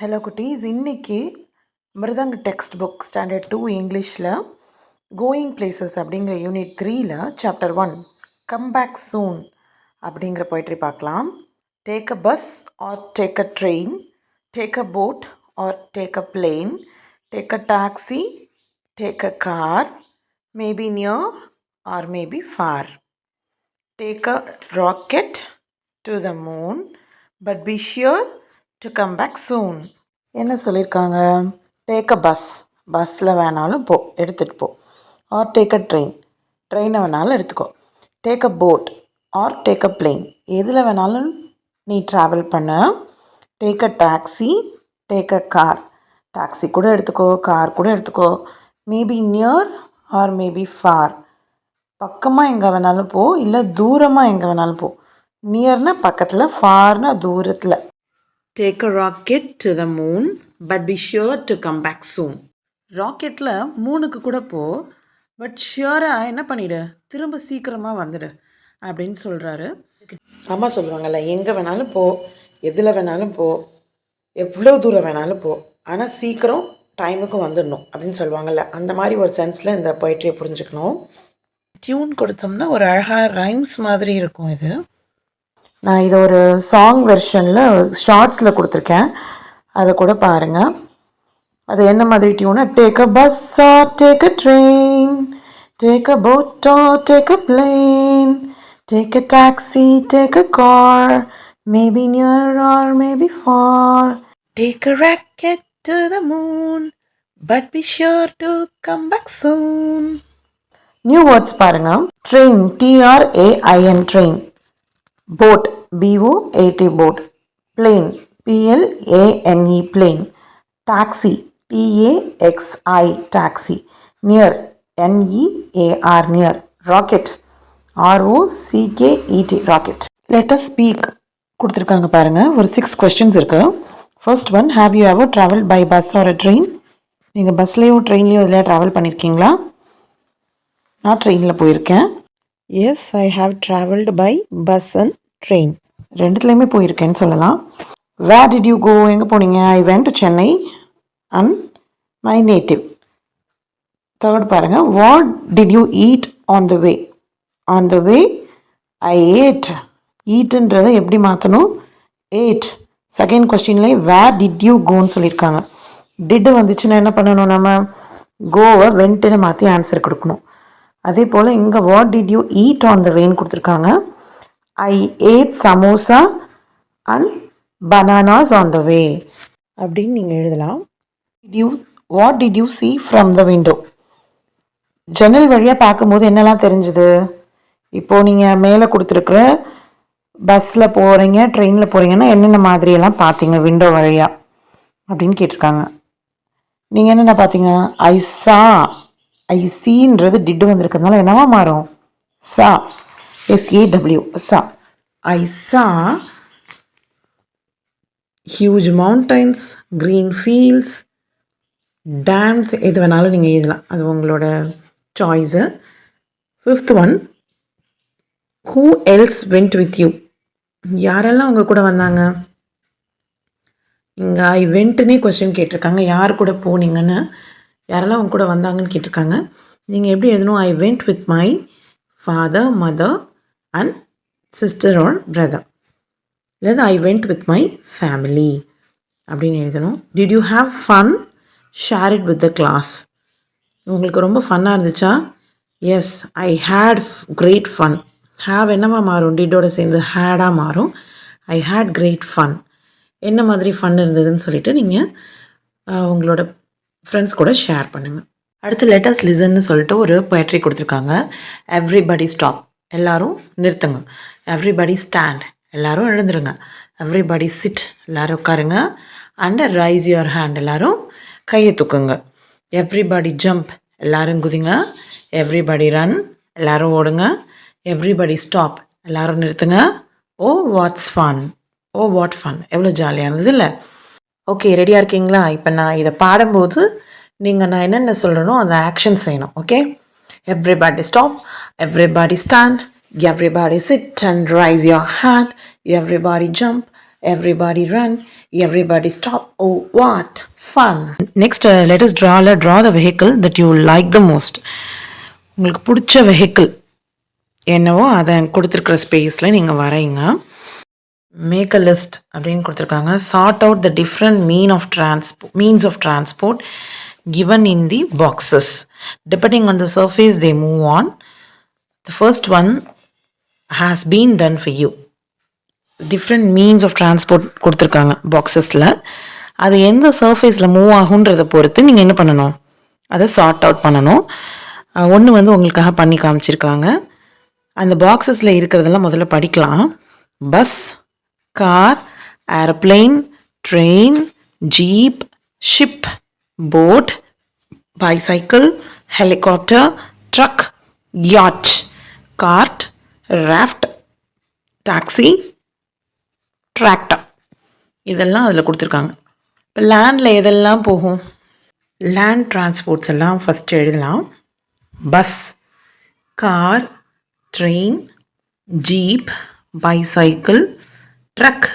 Hello குட்டீஸ், இன்னைக்கு மிருதங் text book standard 2 இங்கிலீஷில் கோயிங் பிளேசஸ் அப்படிங்கிற யூனிட் 3ல் சாப்டர் 1 கம் பேக் சூன் அப்படிங்கிற போய்ட்ரி பார்க்கலாம். Take a bus or take a train, take a boat or take a plane, take a taxi, take a car, maybe near or maybe far, take a rocket to the moon but be sure to come back soon. என்ன சொல்லியிருக்காங்க? Take a பஸ்ஸில் வேணாலும் போ, எடுத்துகிட்டு போ. R take அ ட்ரெயினை வேணாலும் எடுத்துக்கோ. Take a boat or take a plane, எதில் வேணாலும் நீ ட்ராவல் பண்ண. Take a taxi, take a car, taxi கூட எடுத்துக்கோ, கார் கூட எடுத்துக்கோ. Maybe near or maybe far, பக்கமாக எங்கே வேணாலும் போ, இல்லை தூரமாக எங்கே வேணாலும் போ. நியர்னால் பக்கத்தில், ஃபார்னா தூரத்தில். Take a rocket to the moon, but be sure to come back soon. ராக்கெட்டில் மூணுக்கு கூட போ, பட் ஷியோராக என்ன பண்ணிவிடு, திரும்ப சீக்கிரமாக வந்துடு அப்படின்னு சொல்கிறாரு. அம்மா சொல்லுவாங்கள்ல, எங்கே வேணாலும் போ, எதில் வேணாலும் போ, எவ்வளோ தூரம் வேணாலும் போ, ஆனால் சீக்கிரம் டைமுக்கு வந்துடணும் அப்படின்னு சொல்லுவாங்கள்ல, அந்த மாதிரி ஒரு சென்ஸில் இந்த போய்ட்ரியை புரிஞ்சுக்கணும். டியூன் கொடுத்தோம்னா ஒரு அழகான ரைம்ஸ் மாதிரி இருக்கும். இது நான் இதை ஒரு சாங் வெர்ஷனில் ஷார்ட்ஸில் கொடுத்துருக்கேன், அதை கூட பாருங்கள். அது என்ன மாதிரி டியூனா, take a bus or take a train, take a boat or take a plane, take a taxi, take a car, maybe near or maybe far, take a rocket to the moon but be sure to come back soon. New words பாருங்கள். Train, TRAIN train. boat, BOAT boat, plane, PLANE plane, taxi, TAXI taxi, near, NEAR near, rocket, ROCKET rocket. Let us speak கொடுத்துருக்காங்க பாருங்க. ஒரு 6 questions இருக்கு. First one, have you ever traveled by bus or a train? நீங்கள் பஸ்லேயோ ட்ரெயின்லேயோ இதில் travel பண்ணியிருக்கீங்களா? நான் ட்ரெயினில் போயிருக்கேன். Yes, I have travelled by bus and train, ரெண்டுத்துலேயுமே போயிருக்கேன்னு சொல்லலாம். வேர் டிட் யூ கோ, எங்கே போனீங்க? I went to Chennai and my native. Third பாருங்கள், what did you eat on the way? On the way I ate. ஈட்டுன்றதை எப்படி மாற்றணும்? Ate. Second கொஸ்டின்லேயே வேர் டிட் யூ கோன்னு சொல்லியிருக்காங்க. டிட்டு வந்துச்சுன்னா என்ன பண்ணணும்? நம்ம கோவை வென்ட்டுன்னு மாற்றி ஆன்சர் கொடுக்கணும். அதே போல் இங்கே what did you eat on the வேன்னு கொடுத்துருக்காங்க. I ate samosa and bananas on the way அப்படின்னு நீங்கள் எழுதலாம். What did you see from the window? ஜன்னல் வழியாக பார்க்கும்போது என்னெல்லாம் தெரிஞ்சுது? இப்போது நீங்கள் மேலே கொடுத்துருக்குற பஸ்ஸில் போகிறீங்க, ட்ரெயினில் போகிறீங்கன்னா என்னென்ன மாதிரியெல்லாம் பார்த்தீங்க விண்டோ வழியாக அப்படின்னு கேட்டிருக்காங்க. நீங்கள் என்னென்ன பார்த்தீங்க? ஐ சா. ஐ சீன்றது டிட்டு வந்திருக்கிறதுனால என்னவா மாறும்? சா. SAW, சா. ஐ சா ஹியூஜ் மவுண்டைன்ஸ், க்ரீன் ஃபீல்ட்ஸ், டேம்ஸ், எது வேணாலும் நீங்கள் எழுதலாம், அது உங்களோட choice. Fifth one, who else vent with you? யாரெல்லாம் உங்கள் கூட வந்தாங்க? இங்கே ஐ வென்ட்டுனே கொஸ்டின் கேட்டிருக்காங்க, யார் கூட போனீங்கன்னு, யாரெல்லாம் உங்க கூட வந்தாங்கன்னு கேட்டிருக்காங்க. நீங்கள் எப்படி எழுதணும்? I went with my father, mother and sister or brother. இல்லை I went with my family அப்படின்னு எழுதணும். Did you have fun? Share it with the class. உங்களுக்கு ரொம்ப ஃபன்னாக இருந்துச்சா? Yes, I had great fun. Have என்னவா மாறும்? டிட்டோட சேர்ந்து ஹேடாக மாறும். I had great fun. என்ன மாதிரி ஃபன் இருந்ததுன்னு சொல்லிட்டு நீங்கள் உங்களோட ஃப்ரெண்ட்ஸ் கூட ஷேர் பண்ணுங்கள். அடுத்து லெட்டஸ் லிசன்னு சொல்லிட்டு ஒரு போய்ட்ரி கொடுத்துருக்காங்க. எவ்ரிபடி ஸ்டாப், எல்லோரும் நிறுத்துங்க. எவ்ரிபடி ஸ்டாண்ட், எல்லோரும் எழுந்துருங்க. எவ்ரிபடி சிட், எல்லோரும் உட்காருங்க. அண்ட் ரைஸ் யுவர் ஹேண்ட், எல்லோரும் கையை தூக்குங்க. எவ்ரிபடி ஜம்ப், எல்லோரும் குதிங்க. எவ்ரிபடி ரன், எல்லோரும் ஓடுங்க. எவ்ரிபடி ஸ்டாப், எல்லோரும் நிறுத்துங்க. Oh what's fun, oh what fun, எவ்வளோ ஜாலியாக இருந்தது இல்லை? ஓகே, ரெடியாக இருக்கீங்களா? இப்போ நான் இதை பாடும்போது நீங்கள் நான் என்னென்ன சொல்கிறனோ அந்த ஆக்ஷன் செய்யணும். Okay, everybody stop, everybody stand, everybody sit and rise your hand, everybody jump, everybody run, Everybody stop. Oh, what fun. Next, let us draw the vehicle that you like the most. உங்களுக்கு பிடிச்ச vehicle என்னவோ அதை கொடுத்துருக்குற ஸ்பேஸில் நீங்கள் வரைங்க. Make a list அப்படின்னு கொடுத்துருக்காங்க. Chart out the different means of transport given in the boxes. Depending on the surface they move on. The first one has been done for you. Different means of transport கொடுத்துருக்காங்க பாக்ஸஸில். அது எந்த சர்ஃபேஸில் move ஆகுன்றதை பொறுத்து நீங்கள் என்ன பண்ணணும், அதை சார்ட் அவுட் பண்ணணும். ஒன்று வந்து உங்களுக்காக பண்ணி காமிச்சிருக்காங்க. அந்த பாக்ஸஸில் இருக்கிறதெல்லாம் முதல்ல படிக்கலாம். Bus, car, aeroplane, train, jeep, ship, boat, bicycle, helicopter, truck, yacht, cart, raft, taxi, tractor, இதெல்லாம் அதில் கொடுத்துருக்காங்க. இப்போ லேண்டில் எதெல்லாம் போகும்? லேண்ட் டிரான்ஸ்போர்ட்ஸ் எல்லாம் ஃபஸ்ட்டு எழுதலாம். Bus, car, train, jeep, bicycle, truck,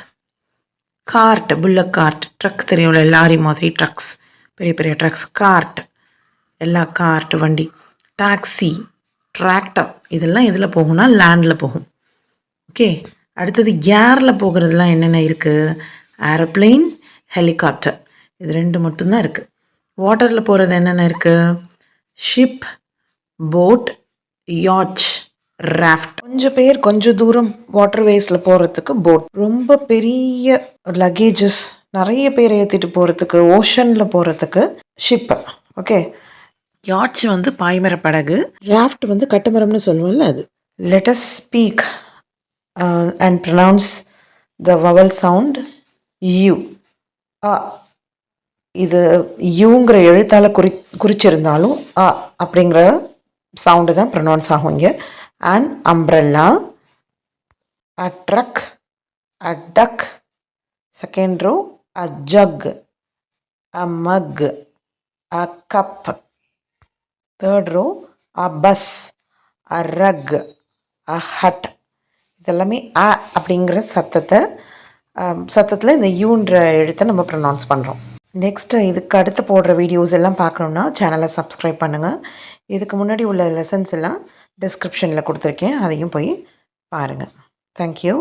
cart, bullock cart, truck தெரியும்ல, லாரி மாதிரி ட்ரக்ஸ், பெரிய பெரிய ட்ரக்ஸ், கார்ட், எல்லா கார்ட் வண்டி, டாக்ஸி, டிராக்டர், இதெல்லாம் எதில் போகும்னா லேண்டில் போகும். ஓகே, அடுத்தது ஏரில் போகிறதுலாம் என்னென்ன இருக்குது? ஏரோப்ளேன், ஹெலிகாப்டர், இது ரெண்டு மட்டும்தான் இருக்குது. வாட்டரில் போகிறது என்னென்ன இருக்குது? ஷிப், போட், யாட்ச், ராஃப்ட். கொஞ்சம் பேர் கொஞ்சம் தூரம் வாட்டர் வேஸில் போகிறதுக்கு போட், ரொம்ப பெரிய லக்கேஜஸ் நிறைய பேர் ஏற்றிட்டு போகிறதுக்கு ஓஷனில் போகிறதுக்கு ஷிப்பு. ஓகே, யாட்ச் வந்து பாய்மர படகு, ராஃப்ட் வந்து கட்டுமரம்னு சொல்லுவோம்ல அது. Let us speak and pronounce the vowel sound U. இது யூங்கிற எழுத்தால் குறிச்சிருந்தாலும் அப்படிங்கிற சவுண்டு தான் ப்ரொனவுன்ஸ் ஆகும் இங்கே. And umbrella, a truck, a duck, second row a jug, a mug, a cup, third row a bus, a rug, a hut. இதெல்லாமே a அப்படிங்கிற சத்தத்தில் இந்த யூன்ற எழுத்தை நம்ம ப்ரொனவுன்ஸ் பண்ணுறோம். நெக்ஸ்ட்டு இதுக்கு அடுத்து போடுற வீடியோஸ் எல்லாம் பார்க்கணுன்னா சேனலை சப்ஸ்கிரைப் பண்ணுங்கள். இதுக்கு முன்னாடி உள்ள லெசன்ஸ் எல்லாம் டிஸ்கிரிப்ஷனில் கொடுத்துருக்கேன், அதையும் போய் பாருங்கள். தேங்க்யூ.